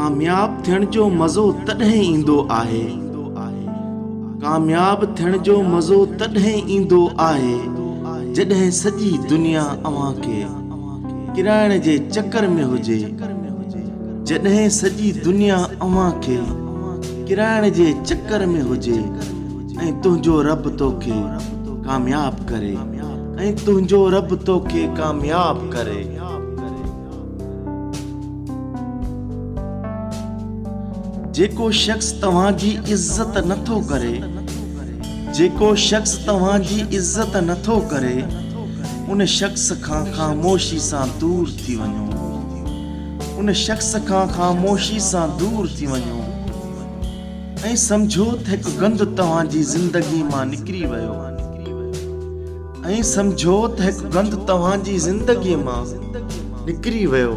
कामयाब थियण जो मज़ो तॾहिं ईंदो आहे, कामयाब थियण जो मज़ो तॾहिं ईंदो आहे जॾहिं सॼी दुनिया अव्हां खे किराइण जे चकर में हुजे, जॾहिं सॼी दुनिया अव्हां खे किराइण जे चकर में हुजे ऐं तुंहिंजो रब तोखे कामयाब करे, ऐं तुंहिंजो रब तोखे कामयाब करे। जेको शख्स तव्हांजी इज़्ज़त नथो करे, जेको शख्स तव्हांजी इज़्ज़त नथो करे, उन शख्स खां ख़ामोशी सां दूर थी वञो, उन शख्स खां ख़ामोशी सां दूर थी वञो ऐं सम्झो त हिकु गंदु तव्हांजी ज़िंदगी मां निकिरी वियो, ऐं सम्झो त हिकु गंदु तव्हांजी ज़िंदगीअ मां निकिरी वियो।